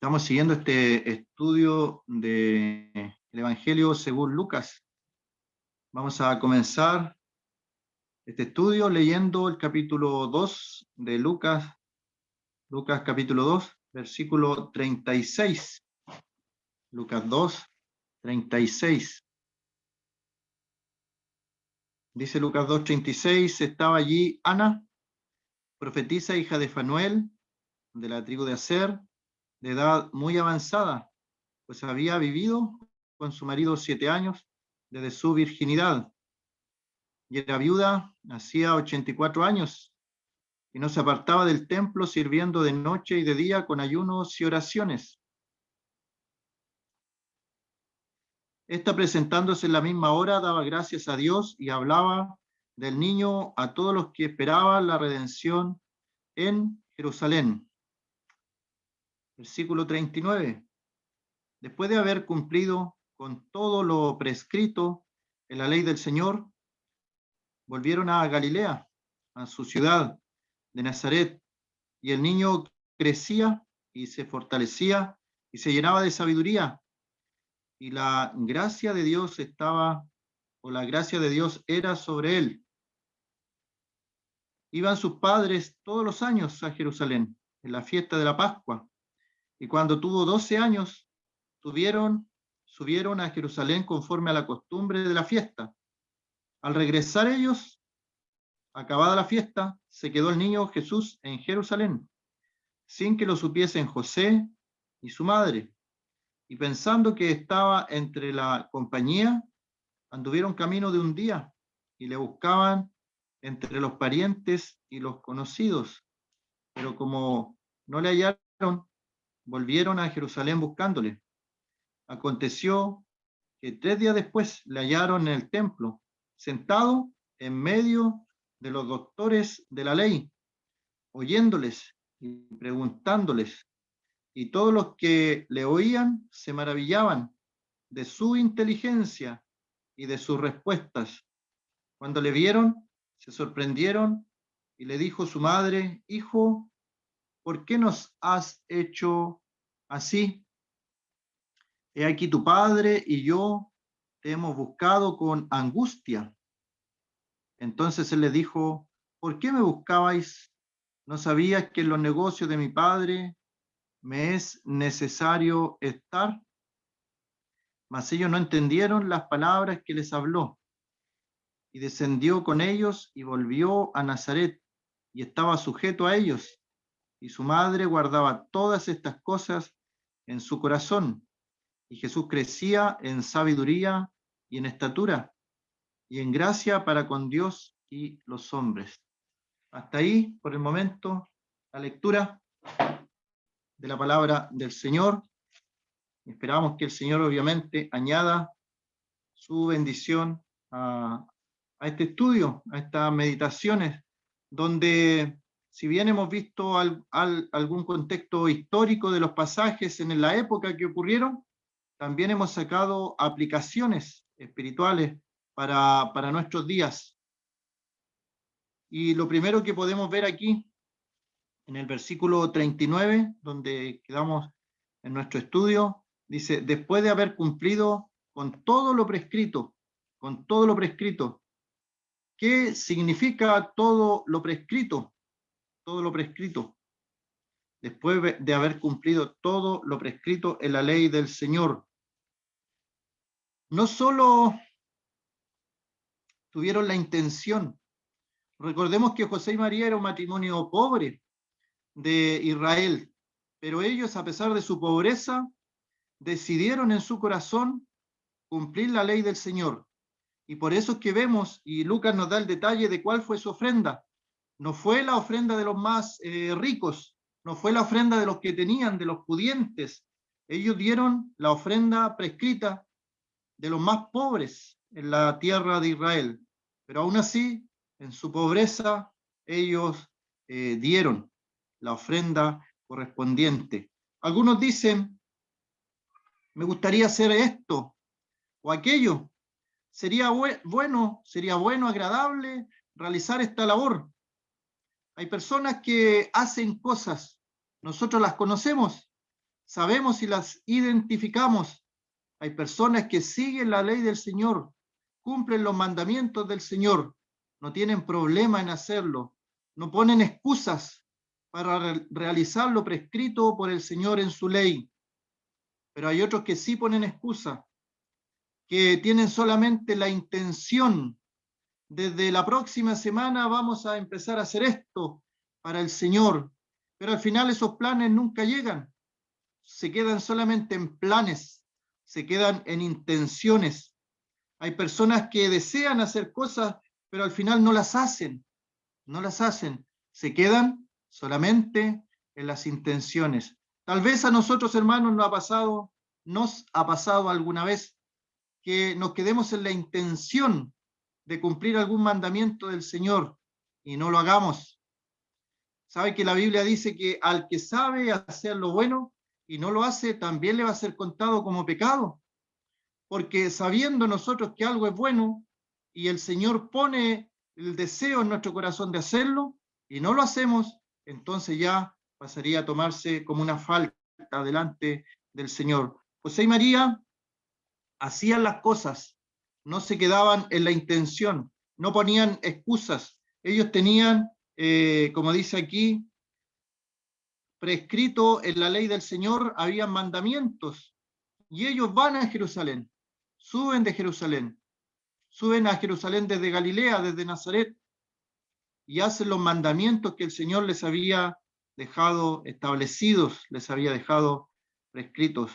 Estamos siguiendo este estudio del Evangelio según Lucas. Vamos a comenzar este estudio leyendo el capítulo 2 de Lucas, Lucas capítulo 2, versículo 36. Lucas 2, 36. Dice Lucas 2, 36, estaba allí Ana, profetisa, hija de Fanuel, de la tribu de Aser, de edad muy avanzada, pues había vivido con su marido 7 años desde su virginidad, y era viuda hacía 84 años, y no se apartaba del templo, sirviendo de noche y de día con ayunos y oraciones. Esta, presentándose en la misma hora, daba gracias a Dios y hablaba del niño a todos los que esperaban la redención en Jerusalén. Versículo 39. Después de haber cumplido con todo lo prescrito en la ley del Señor, volvieron a Galilea, a su ciudad de Nazaret, y el niño crecía y se fortalecía y se llenaba de sabiduría, y la gracia de Dios la gracia de Dios era sobre él. Iban sus padres todos los años a Jerusalén en la fiesta de la Pascua, y cuando tuvo 12 años, subieron a Jerusalén conforme a la costumbre de la fiesta. Al regresar ellos, acabada la fiesta, se quedó el niño Jesús en Jerusalén, sin que lo supiesen José y su madre. Y pensando que estaba entre la compañía, anduvieron camino de un día y le buscaban entre los parientes y los conocidos. Pero como no le hallaron, volvieron a Jerusalén buscándole. Aconteció que 3 días después le hallaron en el templo, sentado en medio de los doctores de la ley, oyéndoles y preguntándoles. Y todos los que le oían se maravillaban de su inteligencia y de sus respuestas. Cuando le vieron, se sorprendieron, y le dijo su madre: Hijo, ¿por qué nos has hecho así? He aquí tu padre y yo te hemos buscado con angustia. Entonces él le dijo: ¿por qué me buscabais? ¿No sabías que en los negocios de mi padre me es necesario estar? Mas ellos no entendieron las palabras que les habló. Y descendió con ellos y volvió a Nazaret, y estaba sujeto a ellos. Y su madre guardaba todas estas cosas en su corazón. Y Jesús crecía en sabiduría y en estatura, y en gracia para con Dios y los hombres. Hasta ahí, por el momento, la lectura de la palabra del Señor. Esperamos que el Señor obviamente añada su bendición a este estudio, a estas meditaciones, donde si bien hemos visto algún contexto histórico de los pasajes en la época que ocurrieron, también hemos sacado aplicaciones espirituales para nuestros días. Y lo primero que podemos ver aquí, en el versículo 39, donde quedamos en nuestro estudio, dice: después de haber cumplido con todo lo prescrito. ¿Qué significa todo lo prescrito? Todo lo prescrito. Después de haber cumplido todo lo prescrito en la ley del Señor. No solo tuvieron la intención. Recordemos que José y María era un matrimonio pobre de Israel, pero ellos, a pesar de su pobreza, decidieron en su corazón cumplir la ley del Señor. Y por eso es que vemos, y Lucas nos da el detalle de cuál fue su ofrenda. No fue la ofrenda de los más ricos, no fue la ofrenda de los que tenían, de los pudientes. Ellos dieron la ofrenda prescrita de los más pobres en la tierra de Israel. Pero aún así, en su pobreza, ellos dieron la ofrenda correspondiente. Algunos dicen: me gustaría hacer esto o aquello. Sería bueno, agradable realizar esta labor. Hay personas que hacen cosas, nosotros las conocemos, sabemos y las identificamos. Hay personas que siguen la ley del Señor, cumplen los mandamientos del Señor, no tienen problema en hacerlo, no ponen excusas para realizar lo prescrito por el Señor en su ley. Pero hay otros que sí ponen excusas, que tienen solamente la intención: desde la próxima semana vamos a empezar a hacer esto para el Señor, pero al final esos planes nunca llegan, se quedan solamente en planes, se quedan en intenciones. Hay personas que desean hacer cosas, pero al final no las hacen, se quedan solamente en las intenciones. Tal vez a nosotros, hermanos, nos ha pasado alguna vez que nos quedemos en la intención de cumplir algún mandamiento del Señor y no lo hagamos. Sabe que la Biblia dice que al que sabe hacer lo bueno y no lo hace, también le va a ser contado como pecado. Porque sabiendo nosotros que algo es bueno y el Señor pone el deseo en nuestro corazón de hacerlo y no lo hacemos, entonces ya pasaría a tomarse como una falta delante del Señor. José y María hacían las cosas, no se quedaban en la intención, no ponían excusas. Ellos tenían, como dice aquí, prescrito en la ley del Señor, había mandamientos, y ellos van a Jerusalén, suben de Jerusalén, suben a Jerusalén desde Galilea, desde Nazaret, y hacen los mandamientos que el Señor les había dejado establecidos, les había dejado prescritos.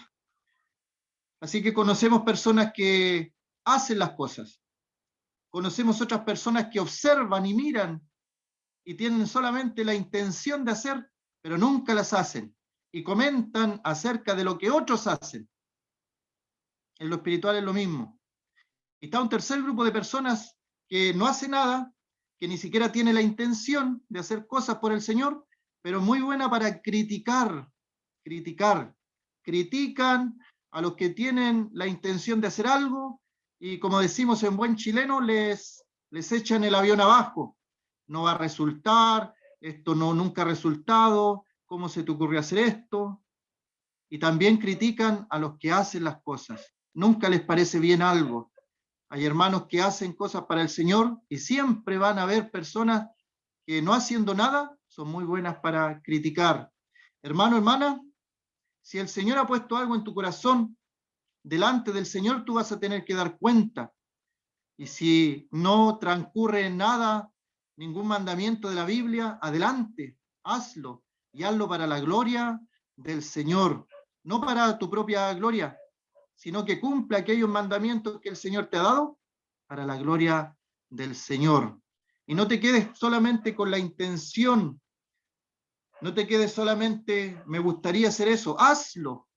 Así que conocemos personas que hacen las cosas, conocemos otras personas que observan y miran y tienen solamente la intención de hacer, pero nunca las hacen, y comentan acerca de lo que otros hacen. En lo espiritual es lo mismo. Y está un tercer grupo de personas que no hace nada, que ni siquiera tiene la intención de hacer cosas por el Señor, pero muy buena para criticar. Critican a los que tienen la intención de hacer algo y, como decimos en buen chileno, les echan el avión abajo. No va a resultar, esto no, nunca ha resultado, ¿cómo se te ocurrió hacer esto? Y también critican a los que hacen las cosas. Nunca les parece bien algo. Hay hermanos que hacen cosas para el Señor y siempre van a haber personas que, no haciendo nada, son muy buenas para criticar. Hermano, hermana, si el Señor ha puesto algo en tu corazón, delante del Señor tú vas a tener que dar cuenta. Y si no transcurre nada, ningún mandamiento de la Biblia, adelante, hazlo, y hazlo para la gloria del Señor, no para tu propia gloria, sino que cumpla aquellos mandamientos que el Señor te ha dado para la gloria del Señor. Y no te quedes solamente con la intención, no te quedes solamente, me gustaría hacer eso, hazlo.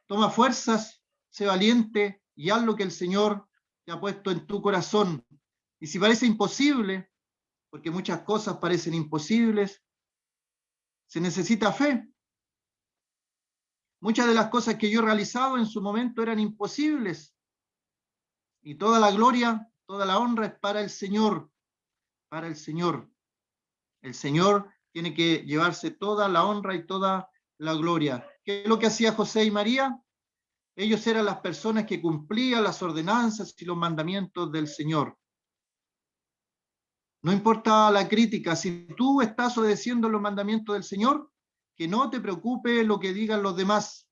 Toma fuerzas, sé valiente y haz lo que el Señor te ha puesto en tu corazón. Y si parece imposible, porque muchas cosas parecen imposibles, se necesita fe. Muchas de las cosas que yo he realizado en su momento eran imposibles. Y toda la gloria, toda la honra es para el Señor, para el Señor. El Señor tiene que llevarse toda la honra y toda la gloria. ¿Qué es lo que hacía José y María? Ellos eran las personas que cumplían las ordenanzas y los mandamientos del Señor. No importa la crítica, si tú estás obedeciendo los mandamientos del Señor, que no te preocupe lo que digan los demás.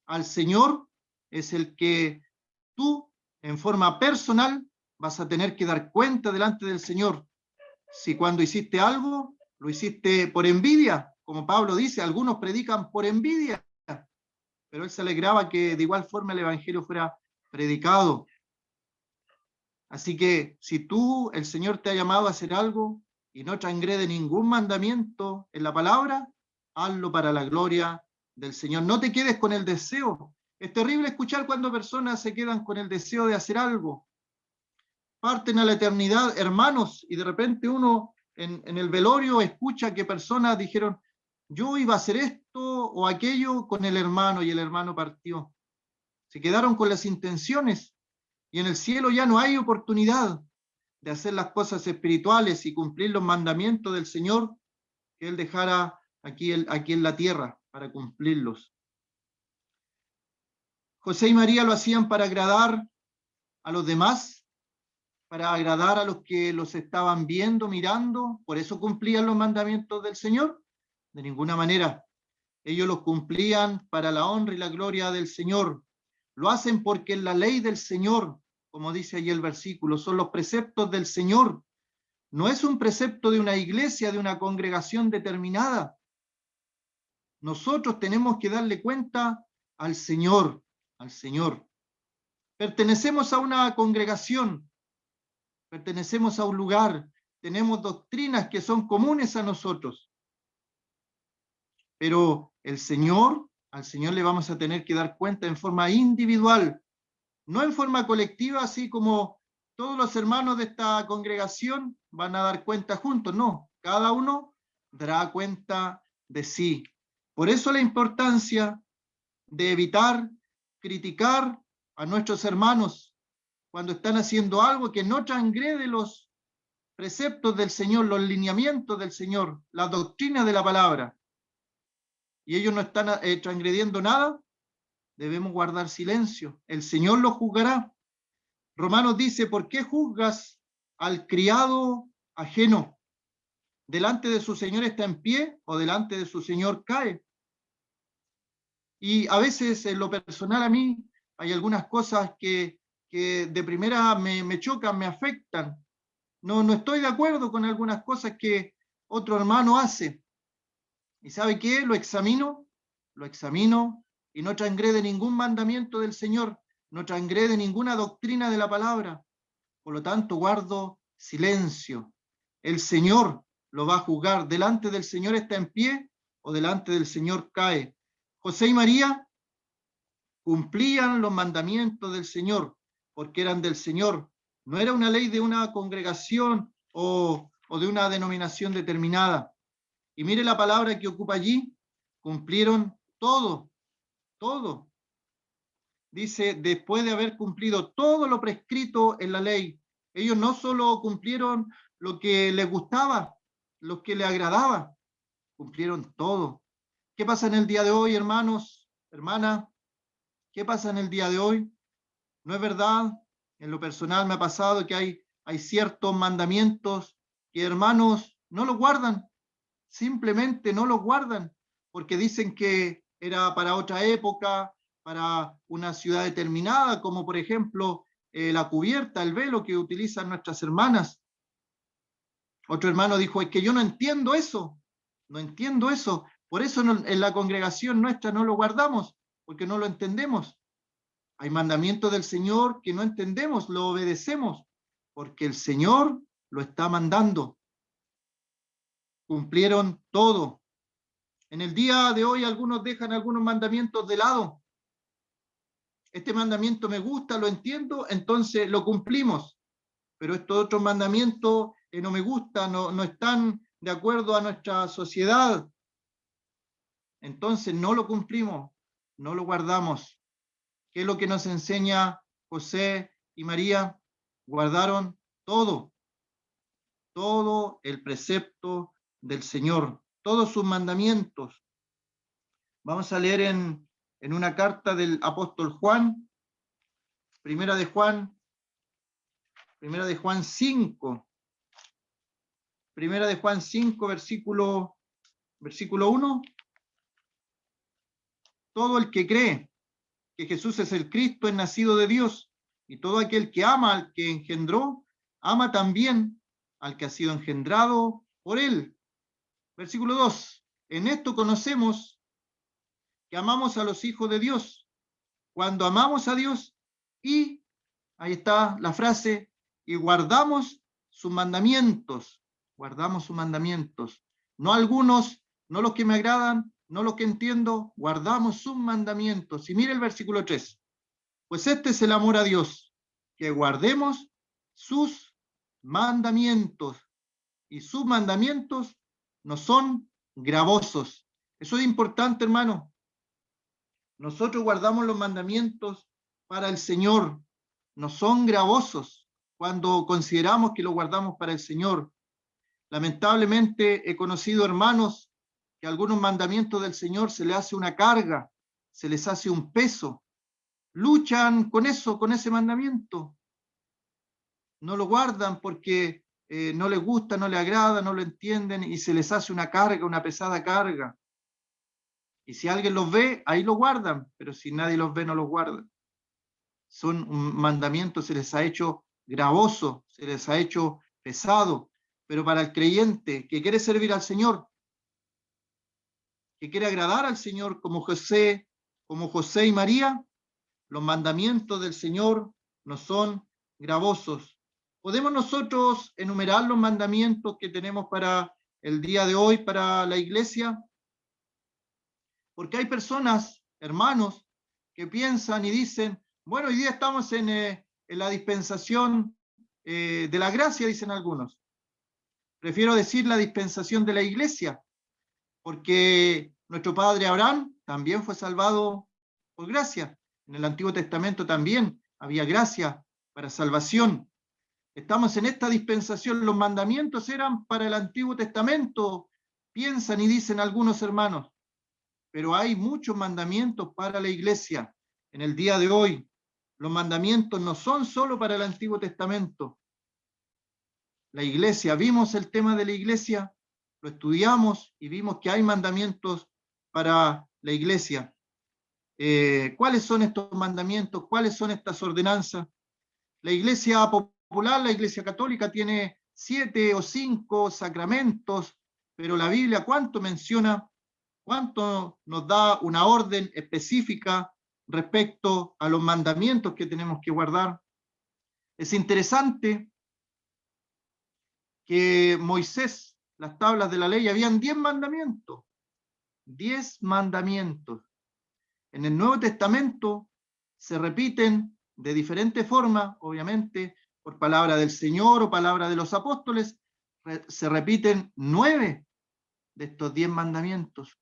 Al Señor es el que tú, en forma personal, vas a tener que dar cuenta delante del Señor. Si cuando hiciste algo, lo hiciste por envidia, como Pablo dice, algunos predican por envidia, pero él se alegraba que de igual forma el Evangelio fuera predicado. Así que si tú, el Señor te ha llamado a hacer algo y no transgrede ningún mandamiento en la palabra, hazlo para la gloria del Señor. No te quedes con el deseo. Es terrible escuchar cuando personas se quedan con el deseo de hacer algo. Parten a la eternidad, hermanos, y de repente uno en el velorio escucha que personas dijeron, yo iba a hacer esto o aquello con el hermano, y el hermano partió. Se quedaron con las intenciones, y en el cielo ya no hay oportunidad de hacer las cosas espirituales y cumplir los mandamientos del Señor que Él dejara aquí en la tierra. para cumplirlos. José y María lo hacían para agradar a los demás, para agradar a los que los estaban viendo, mirando, por eso cumplían los mandamientos del Señor. De ninguna manera. Ellos los cumplían para la honra y la gloria del Señor. Lo hacen porque es la ley del Señor, como dice ahí el versículo, son los preceptos del Señor. No es un precepto de una iglesia, de una congregación determinada. Nosotros tenemos que darle cuenta al Señor, al Señor. Pertenecemos a una congregación, pertenecemos a un lugar, tenemos doctrinas que son comunes a nosotros. Pero al Señor le vamos a tener que dar cuenta en forma individual, no en forma colectiva, así como todos los hermanos de esta congregación van a dar cuenta juntos, no, cada uno dará cuenta de sí. Por eso la importancia de evitar criticar a nuestros hermanos cuando están haciendo algo que no transgrede los preceptos del Señor, los lineamientos del Señor, la doctrina de la palabra, y ellos no están transgrediendo nada, debemos guardar silencio. El Señor los juzgará. Romanos dice, ¿por qué juzgas al criado ajeno? ¿Delante de su Señor está en pie o delante de su Señor cae? Y a veces en lo personal a mí hay algunas cosas que de primera me chocan, me afectan. No estoy de acuerdo con algunas cosas que otro hermano hace. ¿Y sabe qué? Lo examino y no transgrede ningún mandamiento del Señor, no transgrede ninguna doctrina de la palabra. Por lo tanto, guardo silencio. El Señor lo va a juzgar. ¿Delante del Señor está en pie o delante del Señor cae? José y María cumplían los mandamientos del Señor porque eran del Señor. No era una ley de una congregación o de una denominación determinada. Y mire la palabra que ocupa allí, cumplieron todo. Dice, después de haber cumplido todo lo prescrito en la ley, ellos no solo cumplieron lo que les gustaba, lo que les agradaba, cumplieron todo. ¿Qué pasa en el día de hoy, hermanos, hermanas? ¿Qué pasa en el día de hoy? ¿No es verdad? En lo personal me ha pasado que hay ciertos mandamientos que hermanos no los guardan, simplemente no los guardan, porque dicen que era para otra época, para una ciudad determinada, como por ejemplo la cubierta, el velo que utilizan nuestras hermanas. Otro hermano dijo, es que yo no entiendo eso, por eso en la congregación nuestra no lo guardamos, porque no lo entendemos. Hay mandamientos del Señor que no entendemos, lo obedecemos, porque el Señor lo está mandando. Cumplieron todo. En el día de hoy algunos dejan algunos mandamientos de lado. Este mandamiento me gusta, lo entiendo, entonces lo cumplimos. Pero estos otros mandamientos no me gustan, no están de acuerdo a nuestra sociedad. Entonces no lo cumplimos, no lo guardamos. ¿Qué es lo que nos enseña José y María? Guardaron todo el precepto del Señor, todos sus mandamientos. Vamos a leer en una carta del apóstol Juan, primera de Juan 5, primera de Juan 5, versículo 1. Todo el que cree que Jesús es el Cristo es nacido de Dios, y todo aquel que ama al que engendró, ama también al que ha sido engendrado por él. Versículo 2. En esto conocemos que amamos a los hijos de Dios, cuando amamos a Dios y, ahí está la frase, y guardamos sus mandamientos, no algunos, no los que me agradan, no los que entiendo, guardamos sus mandamientos. Y mire el versículo 3, pues este es el amor a Dios, que guardemos sus mandamientos, y sus mandamientos no son gravosos. Eso es importante, hermano. Nosotros guardamos los mandamientos para el Señor, no son gravosos cuando consideramos que los guardamos para el Señor. Lamentablemente he conocido hermanos que algunos mandamientos del Señor se les hace una carga, se les hace un peso. Luchan con eso, con ese mandamiento. No lo guardan porque no les gusta, no les agrada, no lo entienden y se les hace una carga, una pesada carga. Y si alguien los ve, ahí lo guardan, pero si nadie los ve, no los guardan. Son mandamientos, se les ha hecho gravoso, se les ha hecho pesado, pero para el creyente que quiere servir al Señor, que quiere agradar al Señor como José y María, los mandamientos del Señor no son gravosos. ¿Podemos nosotros enumerar los mandamientos que tenemos para el día de hoy, para la iglesia? Porque hay personas, hermanos, que piensan y dicen, bueno, hoy día estamos en la dispensación de la gracia, dicen algunos. Prefiero decir la dispensación de la iglesia, porque nuestro padre Abraham también fue salvado por gracia. En el Antiguo Testamento también había gracia para salvación. Estamos en esta dispensación, los mandamientos eran para el Antiguo Testamento, piensan y dicen algunos hermanos, pero hay muchos mandamientos para la iglesia en el día de hoy. Los mandamientos no son solo para el Antiguo Testamento. La iglesia, vimos el tema de la iglesia, lo estudiamos y vimos que hay mandamientos para la iglesia. ¿Cuáles son estos mandamientos? ¿Cuáles son estas ordenanzas? La iglesia popular, la iglesia católica, tiene 7 o 5 sacramentos, pero la Biblia, ¿cuánto menciona? ¿Cuánto nos da una orden específica respecto a los mandamientos que tenemos que guardar? Es interesante que Moisés, las tablas de la ley, habían 10 mandamientos. 10 mandamientos. En el Nuevo Testamento se repiten de diferente forma, obviamente, por palabra del Señor o palabra de los apóstoles, se repiten 9 de estos 10 mandamientos.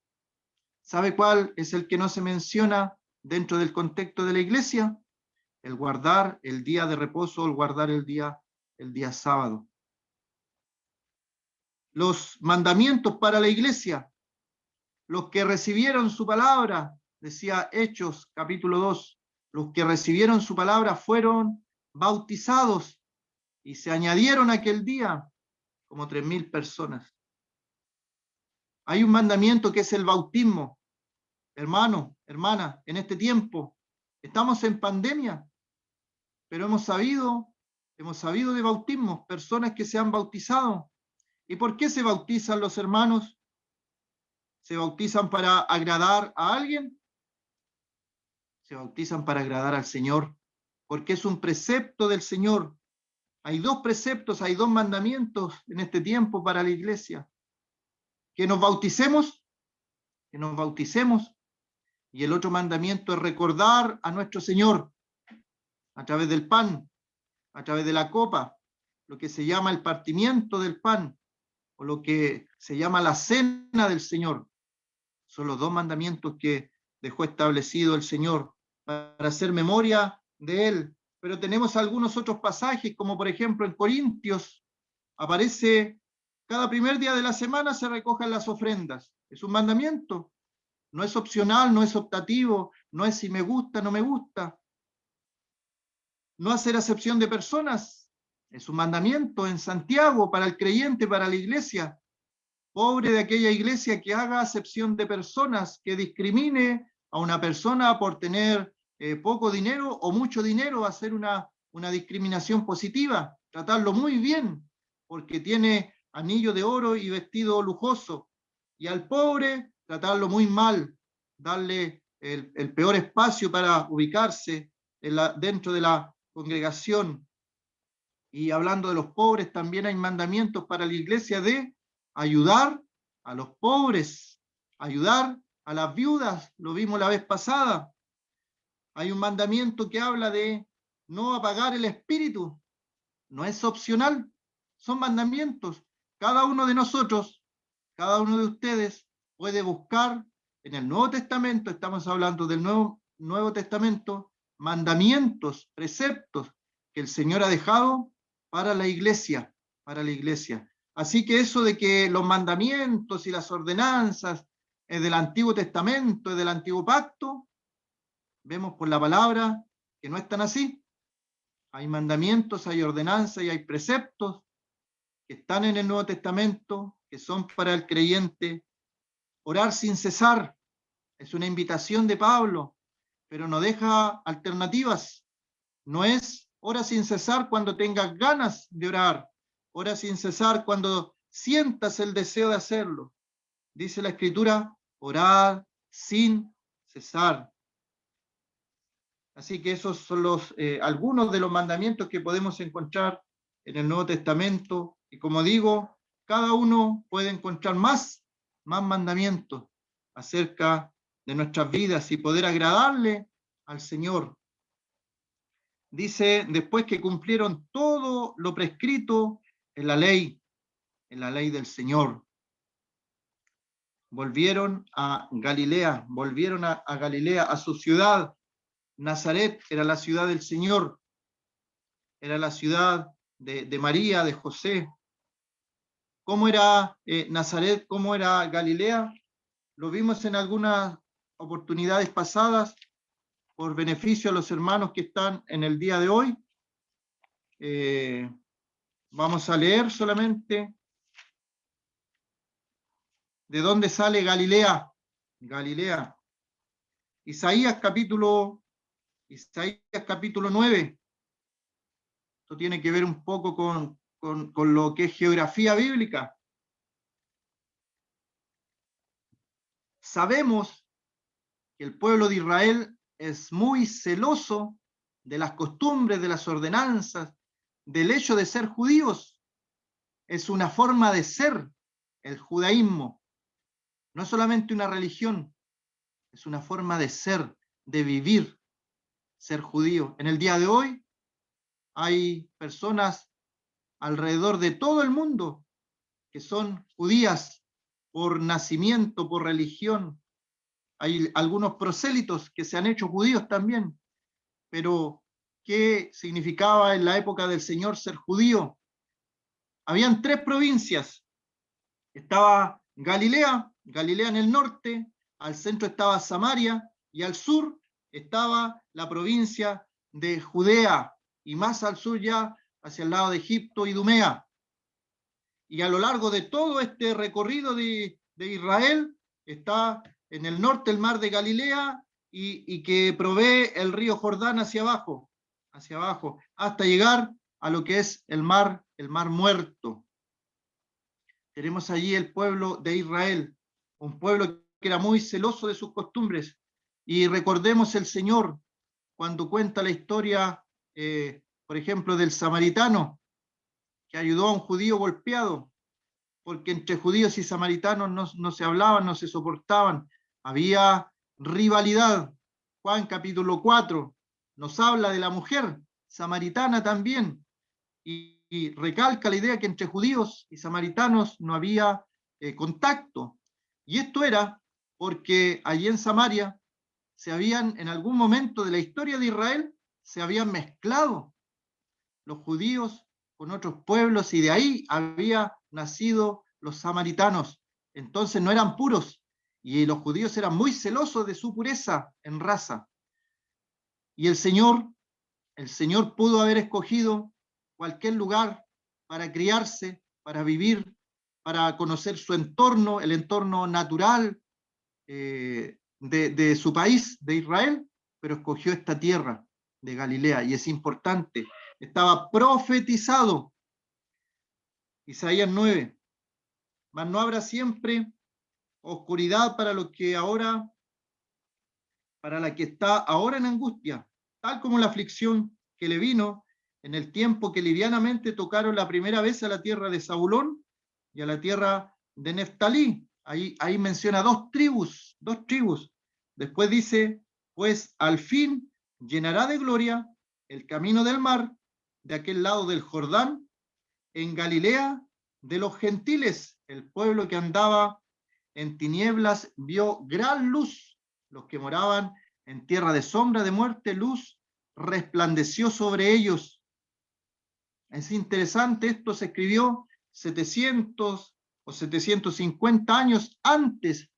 ¿Sabe cuál es el que no se menciona dentro del contexto de la iglesia? El guardar el día de reposo, el guardar el día sábado. Los mandamientos para la iglesia, los que recibieron su palabra, decía Hechos capítulo 2, los que recibieron su palabra fueron bautizados y se añadieron aquel día como 3.000 personas. Hay un mandamiento que es el bautismo. Hermano, hermana, en este tiempo estamos en pandemia, pero hemos sabido de bautismos, personas que se han bautizado. ¿Y por qué se bautizan los hermanos? ¿Se bautizan para agradar a alguien? Se bautizan para agradar al Señor, porque es un precepto del Señor. Hay 2 preceptos, hay 2 mandamientos en este tiempo para la iglesia. Que nos bauticemos, y el otro mandamiento es recordar a nuestro Señor a través del pan, a través de la copa, lo que se llama el partimiento del pan, o lo que se llama la cena del Señor. Son los 2 mandamientos que dejó establecido el Señor para hacer memoria de Él. Pero tenemos algunos otros pasajes, como por ejemplo en Corintios, aparece cada primer día de la semana se recojan las ofrendas. Es un mandamiento. No es opcional, no es optativo, no es si me gusta, no me gusta. No hacer acepción de personas. Es un mandamiento en Santiago para el creyente, para la iglesia. Pobre de aquella iglesia que haga acepción de personas, que discrimine a una persona por tener poco dinero o mucho dinero, hacer una discriminación positiva, tratarlo muy bien, porque tiene anillo de oro y vestido lujoso, y al pobre tratarlo muy mal, darle el peor espacio para ubicarse dentro de la congregación. Y hablando de los pobres, también hay mandamientos para la iglesia de ayudar a los pobres, ayudar a las viudas, lo vimos la vez pasada. Hay un mandamiento que habla de no apagar el espíritu, no es opcional, son mandamientos. Cada uno de nosotros, cada uno de ustedes puede buscar en el Nuevo Testamento, estamos hablando del Nuevo Testamento, mandamientos, preceptos que el Señor ha dejado para la iglesia, para la iglesia. Así que eso de que los mandamientos y las ordenanzas es del Antiguo Testamento, es del Antiguo Pacto, vemos por la palabra que no es tan así. Hay mandamientos, hay ordenanzas y hay preceptos que están en el Nuevo Testamento, que son para el creyente. Orar sin cesar es una invitación de Pablo, pero no deja alternativas. No es ora sin cesar cuando tengas ganas de orar, ora sin cesar cuando sientas el deseo de hacerlo. Dice la Escritura, orar sin cesar. Así que esos son algunos de los mandamientos que podemos encontrar en el Nuevo Testamento. Y como digo, cada uno puede encontrar más mandamientos acerca de nuestras vidas y poder agradarle al Señor. Dice, después que cumplieron todo lo prescrito en la ley del Señor. Volvieron a Galilea, Galilea, a su ciudad. Nazaret era la ciudad del Señor, era la ciudad de María, de José. ¿Cómo era Nazaret? ¿Cómo era Galilea? Lo vimos en algunas oportunidades pasadas, por beneficio a los hermanos que están en el día de hoy. Vamos a leer solamente de dónde sale Galilea. Galilea. Isaías capítulo 9. Esto tiene que ver un poco con lo que es geografía bíblica. Sabemos que el pueblo de Israel es muy celoso de las costumbres, de las ordenanzas, del hecho de ser judíos. Es una forma de ser el judaísmo. No es solamente una religión, es una forma de ser, de vivir, ser judío. En el día de hoy hay personas alrededor de todo el mundo que son judías por nacimiento, por religión. Hay algunos prosélitos que se han hecho judíos también, pero ¿qué significaba en la época del Señor ser judío? Habían 3 provincias. Estaba Galilea en el norte, al centro estaba Samaria y al sur estaba la provincia de Judea y más al sur ya hacia el lado de Egipto y Idumea. Y a lo largo de todo este recorrido de Israel está en el norte el mar de Galilea y que provee el río Jordán hacia abajo, hasta llegar a lo que es el mar Muerto. Tenemos allí el pueblo de Israel, un pueblo que era muy celoso de sus costumbres. Y recordemos el Señor cuando cuenta la historia, por ejemplo, del samaritano que ayudó a un judío golpeado, porque entre judíos y samaritanos no se hablaban, no se soportaban, había rivalidad. Juan capítulo 4 nos habla de la mujer samaritana también, y recalca la idea que entre judíos y samaritanos no había contacto. Y esto era porque allí en Samaria en algún momento de la historia de Israel, se habían mezclado los judíos con otros pueblos y de ahí había nacido los samaritanos. Entonces no eran puros y los judíos eran muy celosos de su pureza en raza. Y el Señor pudo haber escogido cualquier lugar para criarse, para vivir, para conocer su entorno, el entorno natural de su país, de Israel, pero escogió esta tierra de Galilea, y es importante. Estaba profetizado, Isaías 9, mas no habrá siempre oscuridad para la que está ahora en angustia, tal como la aflicción que le vino en el tiempo que livianamente tocaron la primera vez a la tierra de Zabulón y a la tierra de Neftalí. Ahí menciona dos tribus. Después dice, pues al fin llenará de gloria el camino del mar de aquel lado del Jordán, en Galilea de los gentiles. El pueblo que andaba en tinieblas vio gran luz. Los que moraban en tierra de sombra de muerte, luz resplandeció sobre ellos. Es interesante, esto se escribió 700 o 750 años antes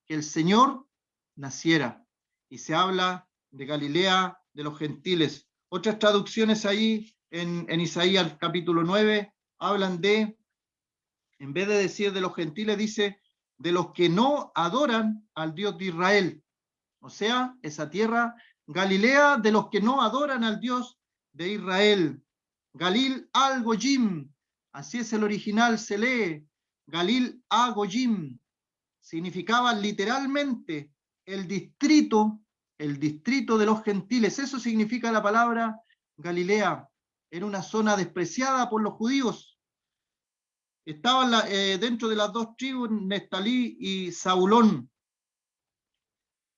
que el Señor naciera. Y se habla de Galilea de los gentiles. Otras traducciones ahí en Isaías capítulo 9 hablan de, en vez de decir de los gentiles, dice de los que no adoran al Dios de Israel. O sea, esa tierra, Galilea de los que no adoran al Dios de Israel. Galil al Goyim, así es el original, se lee. Galil a Goyim, significaba literalmente el distrito de los gentiles. Eso significa la palabra Galilea. Era una zona despreciada por los judíos. Estaban dentro de las dos tribus, Neftalí y Zabulón.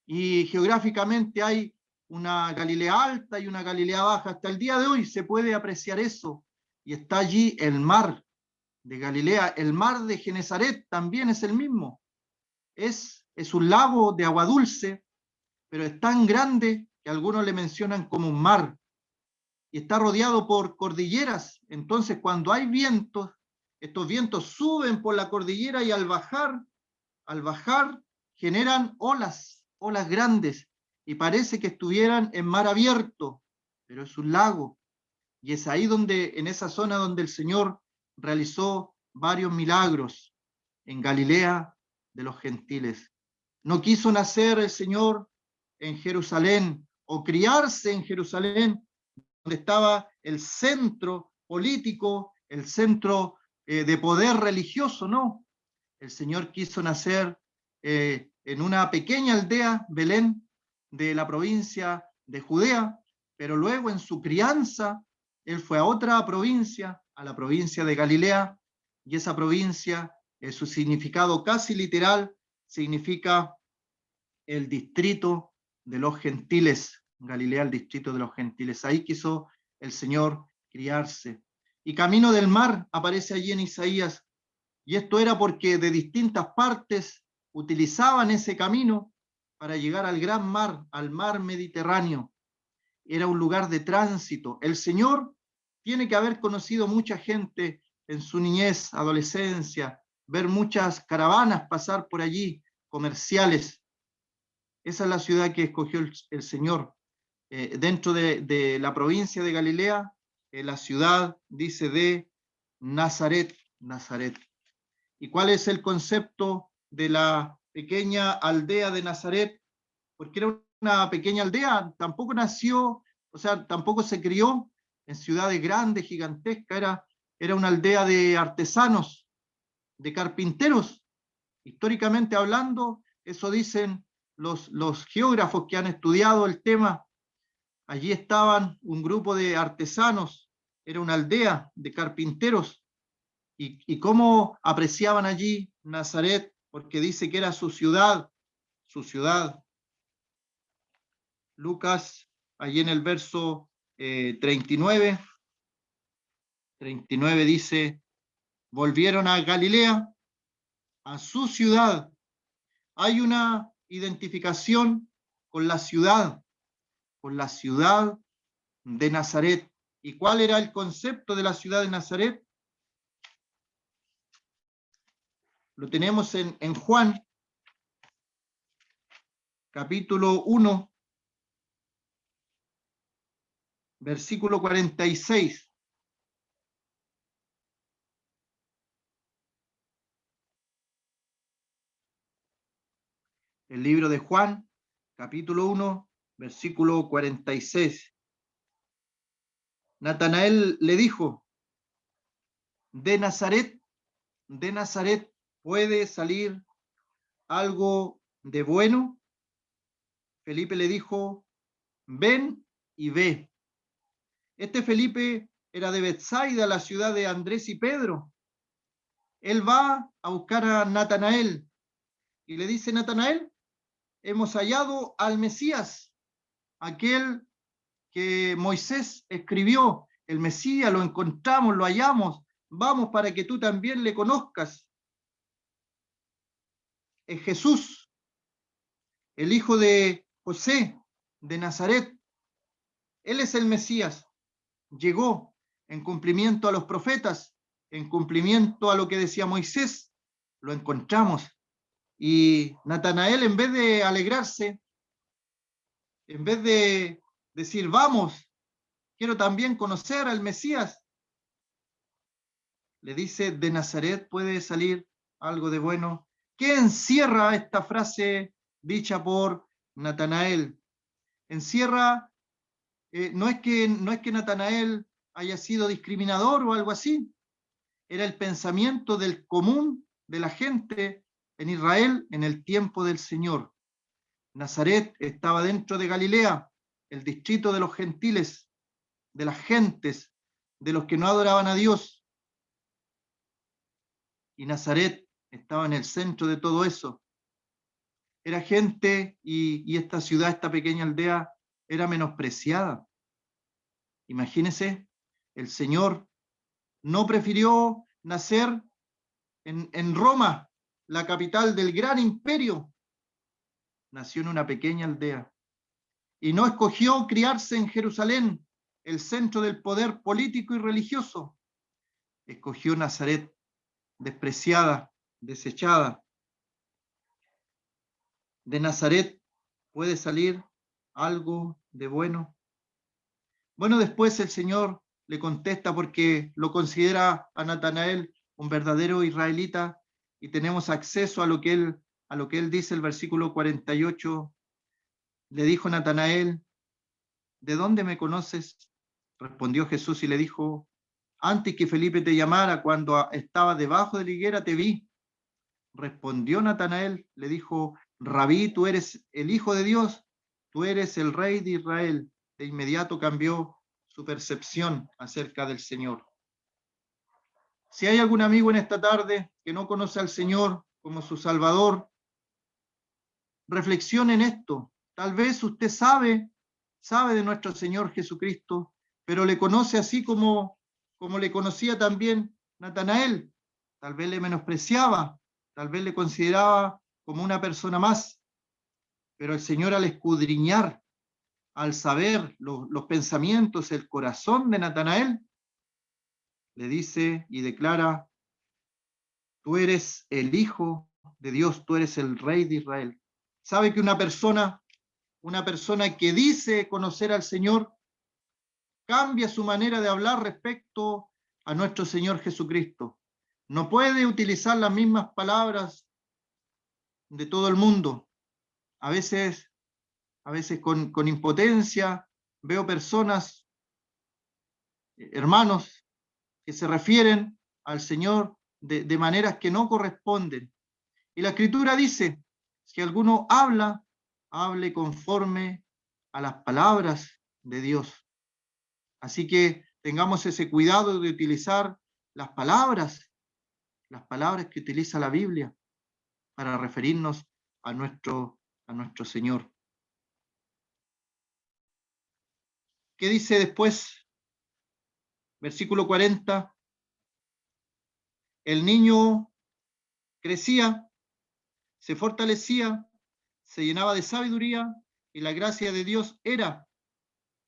Y geográficamente hay una Galilea alta y una Galilea baja. Hasta el día de hoy se puede apreciar eso. Y está allí el mar de Galilea. El mar de Genesaret también es el mismo. Es un lago de agua dulce, pero es tan grande que algunos le mencionan como un mar. Y está rodeado por cordilleras. Entonces, cuando hay vientos, estos vientos suben por la cordillera y al bajar generan olas grandes, y parece que estuvieran en mar abierto, pero es un lago. Y es ahí donde, en esa zona donde el Señor realizó varios milagros, en Galilea de los gentiles. No quiso nacer el Señor en Jerusalén o criarse en Jerusalén, donde estaba el centro político, el centro de poder religioso, no. El Señor quiso nacer en una pequeña aldea, Belén, de la provincia de Judea, pero luego en su crianza, él fue a otra provincia, a la provincia de Galilea, y esa provincia, su significado casi literal, significa el distrito de los gentiles. Galilea, el distrito de los gentiles. Ahí quiso el Señor criarse. Y camino del mar aparece allí en Isaías, y esto era porque de distintas partes utilizaban ese camino para llegar al gran mar, al mar Mediterráneo. Era un lugar de tránsito. El Señor tiene que haber conocido mucha gente en su niñez, adolescencia, ver muchas caravanas pasar por allí, comerciales. Esa es la ciudad que escogió el Señor. Dentro de la provincia de Galilea, la ciudad dice de Nazaret, Nazaret. ¿Y cuál es el concepto de la pequeña aldea de Nazaret? Porque era una pequeña aldea, tampoco nació, o sea, tampoco se crió en ciudades grandes, gigantescas, era una aldea de artesanos, de carpinteros. Históricamente hablando, eso dicen los geógrafos que han estudiado el tema. Allí estaban un grupo de artesanos, era una aldea de carpinteros. ¿Y cómo apreciaban allí Nazaret? Porque dice que era su ciudad, su ciudad. Lucas, allí en el verso 39 dice, volvieron a Galilea, a su ciudad. Hay una identificación con la ciudad de Nazaret. ¿Y cuál era el concepto de la ciudad de Nazaret? Lo tenemos en Juan, capítulo 1, versículo 46. El libro de Juan, capítulo 1, versículo 46. Natanael le dijo, de Nazaret puede salir algo de bueno. Felipe le dijo, ven y ve. Este Felipe era de Betsaida, la ciudad de Andrés y Pedro. Él va a buscar a Natanael y le dice, Natanael, hemos hallado al Mesías, aquel que Moisés escribió, el Mesías, lo encontramos, lo hallamos, vamos para que tú también le conozcas. Es Jesús, el hijo de José de Nazaret. Él es el Mesías. Llegó en cumplimiento a los profetas, en cumplimiento a lo que decía Moisés. Lo encontramos. Y Natanael, en vez de alegrarse, en vez de decir, vamos, quiero también conocer al Mesías, le dice, de Nazaret puede salir algo de bueno. ¿Qué encierra esta frase dicha por Natanael? Encierra, no es que Natanael haya sido discriminador o algo así, era el pensamiento del común de la gente en Israel en el tiempo del Señor. Nazaret estaba dentro de Galilea, el distrito de los gentiles, de las gentes, de los que no adoraban a Dios. Y Nazaret estaba en el centro de todo eso. Era gente y esta ciudad, esta pequeña aldea, era menospreciada. Imagínense, el Señor no prefirió nacer en Roma, la capital del gran imperio. Nació en una pequeña aldea. Y no escogió criarse en Jerusalén, el centro del poder político y religioso. Escogió Nazaret, despreciada, desechada. De Nazaret puede salir algo de bueno. Bueno, después el Señor le contesta porque lo considera a Natanael un verdadero israelita y tenemos acceso a lo que él dice el versículo 48. Le dijo Natanael, ¿de dónde me conoces? Respondió Jesús y le dijo, antes que Felipe te llamara, cuando estaba debajo de la higuera, te vi. Respondió Natanael, le dijo, Rabí, tú eres el Hijo de Dios, tú eres el Rey de Israel. De inmediato cambió su percepción acerca del Señor. Si hay algún amigo en esta tarde que no conoce al Señor como su Salvador, reflexione en esto. Tal vez usted sabe de nuestro Señor Jesucristo, pero le conoce así como le conocía también Natanael. Tal vez le menospreciaba, tal vez le consideraba como una persona más, pero el Señor, al escudriñar, al saber los pensamientos, el corazón de Natanael, le dice y declara, tú eres el Hijo de Dios, tú eres el Rey de Israel. ¿Sabe que una persona que dice conocer al Señor cambia su manera de hablar respecto a nuestro Señor Jesucristo? No puede utilizar las mismas palabras de todo el mundo. A veces con impotencia veo personas, hermanos, que se refieren al Señor de maneras que no corresponden. Y la Escritura dice, si alguno habla, hable conforme a las palabras de Dios. Así que tengamos ese cuidado de utilizar las palabras que utiliza la Biblia para referirnos a nuestro Señor. ¿Qué dice después? Versículo 40. El niño crecía, se fortalecía, se llenaba de sabiduría y la gracia de Dios era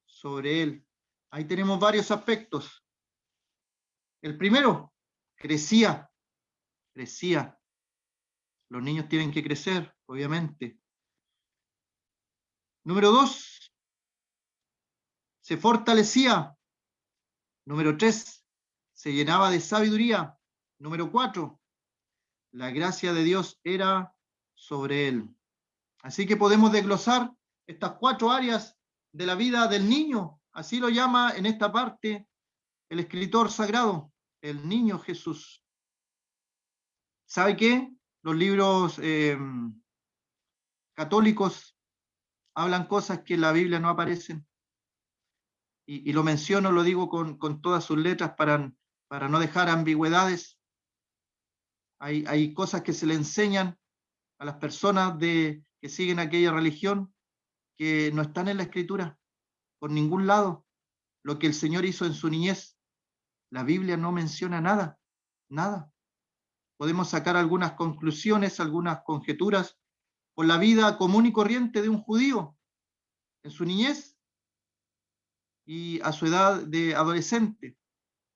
sobre él. Ahí tenemos varios aspectos. El primero, crecía. Los niños tienen que crecer, obviamente. Número 2, se fortalecía. Número 3, se llenaba de sabiduría. Número 4, la gracia de Dios era sobre él. Así que podemos desglosar estas 4 áreas de la vida del niño. Así lo llama en esta parte el escritor sagrado, el niño Jesús. ¿Sabe qué? Los libros católicos hablan cosas que en la Biblia no aparecen. Y lo menciono, lo digo con todas sus letras para no dejar ambigüedades. Hay cosas que se le enseñan a las personas que siguen aquella religión que no están en la Escritura, por ningún lado. Lo que el Señor hizo en su niñez, la Biblia no menciona nada, nada. Podemos sacar algunas conclusiones, algunas conjeturas por la vida común y corriente de un judío en su niñez y a su edad de adolescente,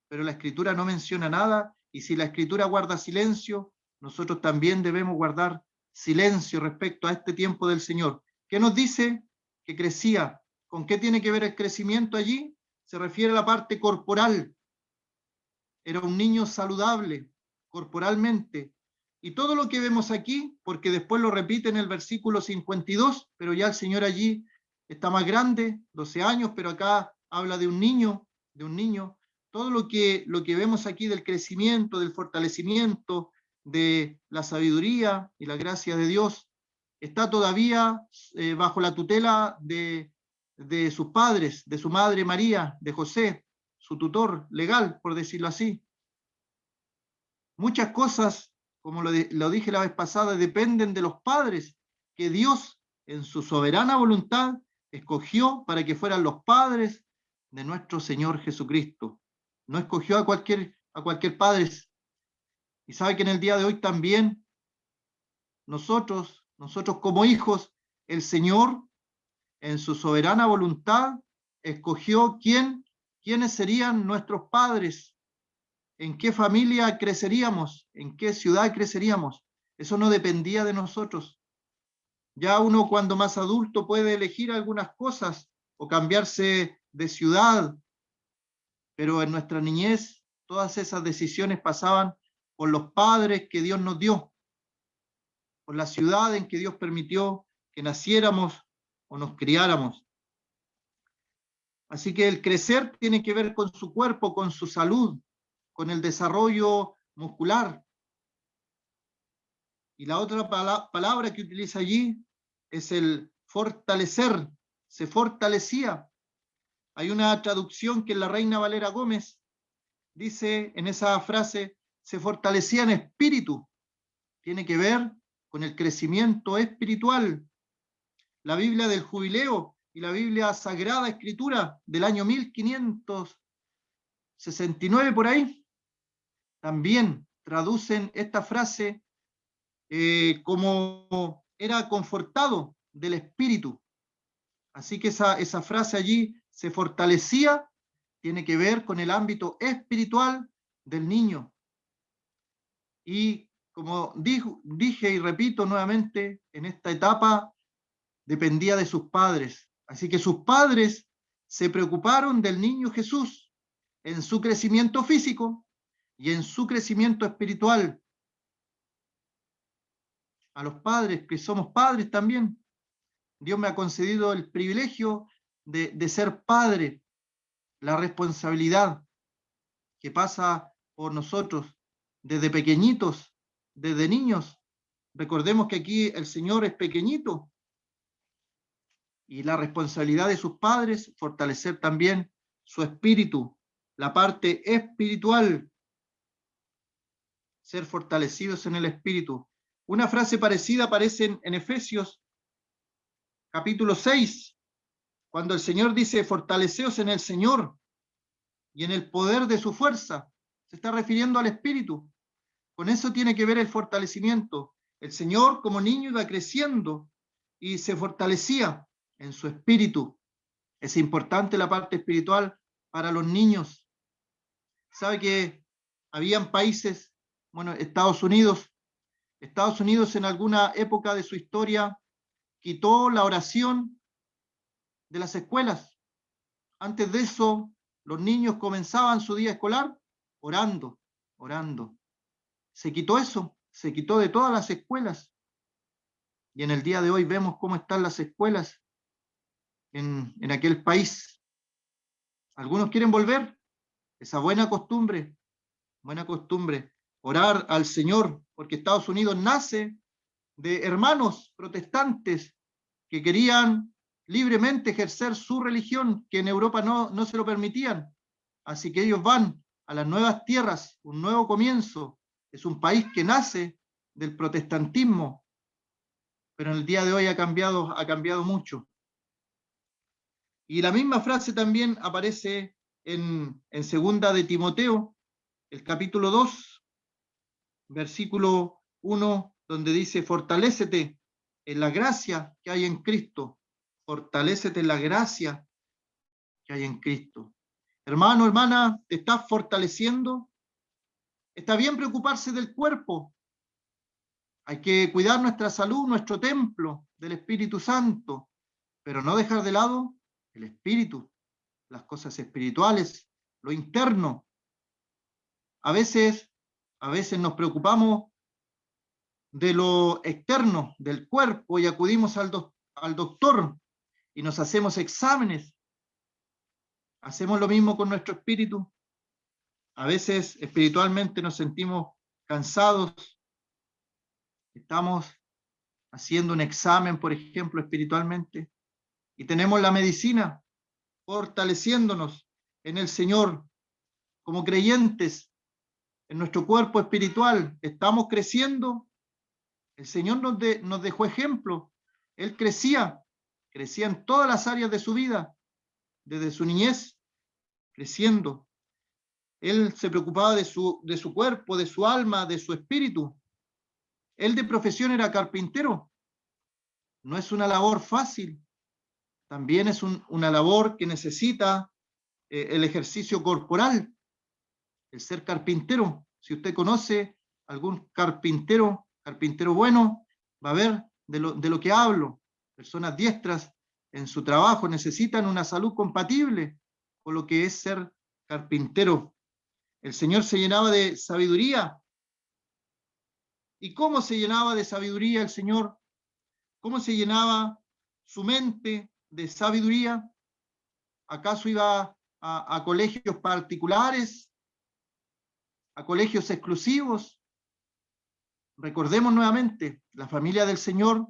pero la Escritura no menciona nada, y si la Escritura guarda silencio, nosotros también debemos guardar silencio respecto a este tiempo del Señor. ¿Qué nos dice? Que crecía. ¿Con qué tiene que ver el crecimiento allí? Se refiere a la parte corporal. Era un niño saludable corporalmente. Y todo lo que vemos aquí, porque después lo repite en el versículo 52, pero ya el Señor allí está más grande, 12 años, pero acá habla de un niño, todo lo que vemos aquí del crecimiento, del fortalecimiento, de la sabiduría y la gracia de Dios, está todavía bajo la tutela de sus padres, de su madre María, de José, su tutor legal, por decirlo así. Muchas cosas, como lo dije la vez pasada, dependen de los padres que Dios, en su soberana voluntad, escogió para que fueran los padres de nuestro Señor Jesucristo. No escogió a cualquier padre. Y sabe que en el día de hoy también nosotros como hijos, el Señor, en su soberana voluntad, escogió quiénes serían nuestros padres, en qué familia creceríamos, en qué ciudad creceríamos. Eso no dependía de nosotros. Ya uno cuando más adulto puede elegir algunas cosas o cambiarse de ciudad, pero en nuestra niñez todas esas decisiones pasaban por los padres que Dios nos dio, por la ciudad en que Dios permitió que naciéramos o nos criáramos. Así que el crecer tiene que ver con su cuerpo, con su salud, con el desarrollo muscular. Y la otra palabra que utiliza allí es el fortalecer, se fortalecía. Hay una traducción que en la Reina Valera Gómez dice en esa frase, se fortalecía en espíritu. Tiene que ver con el crecimiento espiritual. La Biblia del Jubileo y la Biblia Sagrada Escritura del año 1569 por ahí, también traducen esta frase como era confortado del espíritu. Así que esa frase allí, se fortalecía, tiene que ver con el ámbito espiritual del niño. Y como dije y repito nuevamente, en esta etapa dependía de sus padres. Así que sus padres se preocuparon del niño Jesús en su crecimiento físico y en su crecimiento espiritual. A los padres, que somos padres también, Dios me ha concedido el privilegio de ser padre, la responsabilidad que pasa por nosotros desde pequeñitos, desde niños. Recordemos que aquí el Señor es pequeñito y la responsabilidad de sus padres, fortalecer también su espíritu, la parte espiritual, ser fortalecidos en el espíritu. Una frase parecida aparece en Efesios capítulo 6, cuando el Señor dice, fortaleceos en el Señor y en el poder de su fuerza. Se está refiriendo al espíritu. Con eso tiene que ver el fortalecimiento. El Señor como niño iba creciendo y se fortalecía en su espíritu. Es importante la parte espiritual para los niños. Sabe que habían países, bueno, Estados Unidos en alguna época de su historia quitó la oración de las escuelas. Antes de eso, los niños comenzaban su día escolar orando. Se quitó eso, se quitó de todas las escuelas. Y en el día de hoy vemos cómo están las escuelas en aquel país. Algunos quieren volver esa buena costumbre, orar al Señor, porque Estados Unidos nace de hermanos protestantes que querían libremente ejercer su religión, que en Europa no se lo permitían. Así que ellos van a las nuevas tierras, un nuevo comienzo. Es un país que nace del protestantismo, pero en el día de hoy ha cambiado mucho. Y la misma frase también aparece en segunda de Timoteo, el capítulo 2, versículo 1, donde dice, fortalécete en la gracia que hay en Cristo. Fortalécete en la gracia que hay en Cristo. Hermano, hermana, ¿te estás fortaleciendo? Está bien preocuparse del cuerpo, Hay que cuidar nuestra salud, nuestro templo del Espíritu Santo, pero no dejar de lado el espíritu, las cosas espirituales, lo interno. A veces nos preocupamos de lo externo, del cuerpo, y acudimos al doctor y nos hacemos exámenes. Hacemos lo mismo con nuestro espíritu. A veces espiritualmente nos sentimos cansados. Estamos haciendo un examen, por ejemplo, espiritualmente, y tenemos la medicina fortaleciéndonos en el Señor como creyentes en nuestro cuerpo espiritual. Estamos creciendo. El Señor nos dejó ejemplo. Él crecía en todas las áreas de su vida, desde su niñez, creciendo. Él se preocupaba de su cuerpo, de su alma, de su espíritu. Él de profesión era carpintero. No es una labor fácil. También es una labor que necesita el ejercicio corporal, el ser carpintero. Si usted conoce algún carpintero bueno, va a ver de lo que hablo. Personas diestras en su trabajo necesitan una salud compatible con lo que es ser carpintero. El Señor se llenaba de sabiduría. ¿Y cómo se llenaba de sabiduría el Señor? ¿Cómo se llenaba su mente de sabiduría? ¿Acaso iba a colegios particulares, a colegios exclusivos? Recordemos nuevamente, la familia del Señor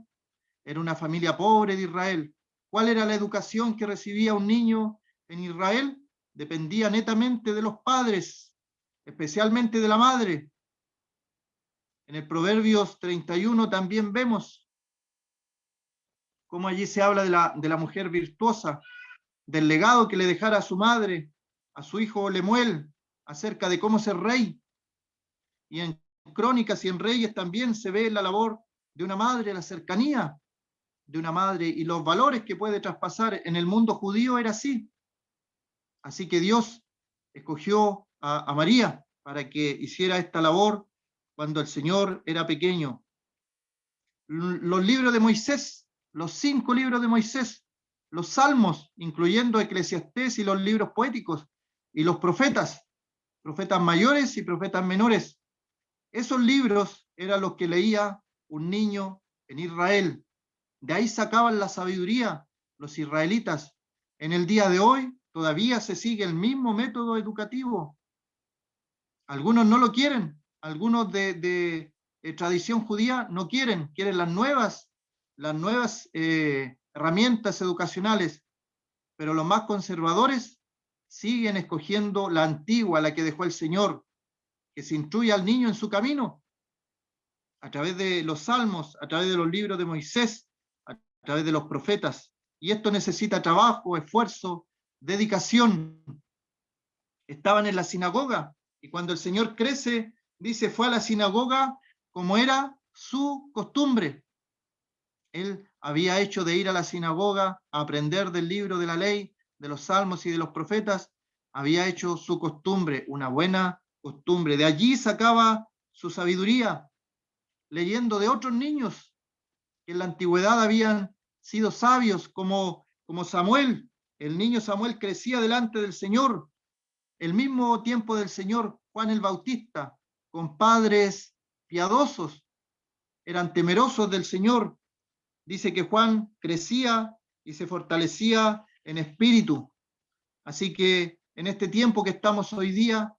era una familia pobre de Israel. ¿Cuál era la educación que recibía un niño en Israel? Dependía netamente de los padres, especialmente de la madre. En el Proverbios 31 también vemos cómo allí se habla de la mujer virtuosa, del legado que le dejara a su madre, a su hijo Lemuel, acerca de cómo ser rey. Y en Crónicas y en Reyes también se ve la labor de una madre, la cercanía de una madre y los valores que puede traspasar. En el mundo judío era así. Así que Dios escogió a María para que hiciera esta labor cuando el Señor era pequeño. Los libros de Moisés, los 5 libros de Moisés, los salmos, incluyendo Eclesiastés y los libros poéticos, y los profetas mayores y profetas menores. Esos libros eran los que leía un niño en Israel. De ahí sacaban la sabiduría los israelitas. En el día de hoy todavía se sigue el mismo método educativo. Algunos no lo quieren, algunos de tradición judía no quieren las nuevas herramientas educacionales, pero los más conservadores siguen escogiendo la antigua, la que dejó el Señor, que se instruye al niño en su camino, a través de los salmos, a través de los libros de Moisés, a través de los profetas. Y esto necesita trabajo, esfuerzo, dedicación. Estaban en la sinagoga, y cuando el Señor crece, dice, fue a la sinagoga como era su costumbre. Él había hecho de ir a la sinagoga a aprender del libro de la ley, de los salmos y de los profetas, había hecho su costumbre, una buena costumbre. De allí sacaba su sabiduría, leyendo de otros niños que en la antigüedad habían sido sabios, como Samuel. El niño Samuel crecía delante del Señor, el mismo tiempo del Señor, Juan el Bautista, con padres piadosos, eran temerosos del Señor. Dice que Juan crecía y se fortalecía en espíritu. Así que en este tiempo que estamos hoy día,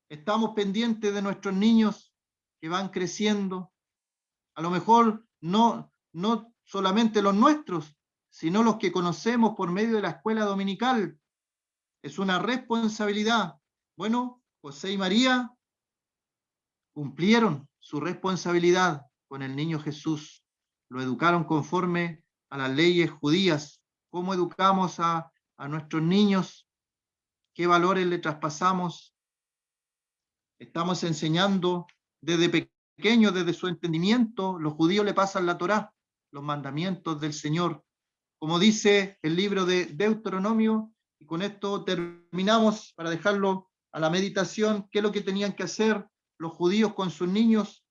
estamos pendientes de nuestros niños que van creciendo. A lo mejor no solamente los nuestros, sino los que conocemos por medio de la escuela dominical. Es una responsabilidad. Bueno, José y María cumplieron su responsabilidad con el niño Jesús. Lo educaron conforme a las leyes judías. ¿Cómo educamos a nuestros niños? ¿Qué valores le traspasamos? Estamos enseñando desde pequeños, desde su entendimiento. Los judíos le pasan la Torá, los mandamientos del Señor. Como dice el libro de Deuteronomio, y con esto terminamos para dejarlo a la meditación, qué es lo que tenían que hacer los judíos con sus niños.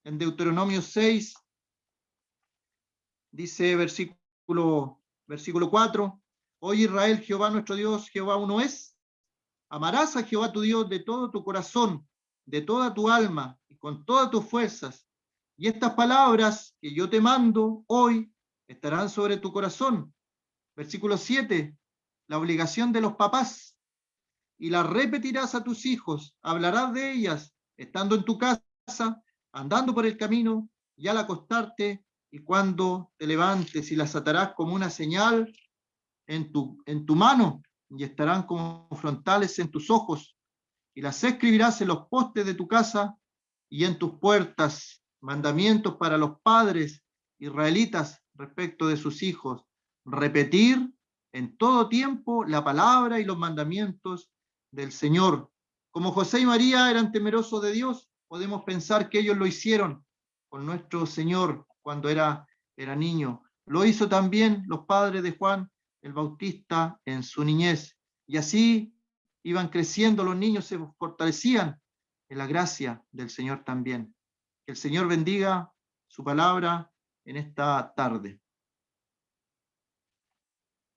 En Deuteronomio 6, dice versículo 4, Oye Israel, Jehová nuestro Dios, Jehová uno es. Amarás a Jehová tu Dios de todo tu corazón, de toda tu alma y con todas tus fuerzas. Y estas palabras que yo te mando hoy estarán sobre tu corazón. Versículo 7, la obligación de los papás. Y las repetirás a tus hijos, hablarás de ellas, estando en tu casa, andando por el camino, y al acostarte, y cuando te levantes, y las atarás como una señal en tu mano, y estarán como frontales en tus ojos, y las escribirás en los postes de tu casa y en tus puertas, mandamientos para los padres israelitas respecto de sus hijos, repetir en todo tiempo la palabra y los mandamientos del Señor. Como José y María eran temerosos de Dios, podemos pensar que ellos lo hicieron con nuestro Señor cuando era niño. Lo hizo también los padres de Juan el Bautista en su niñez. Y así iban creciendo los niños, se fortalecían en la gracia del Señor también. Que el Señor bendiga su palabra en esta tarde.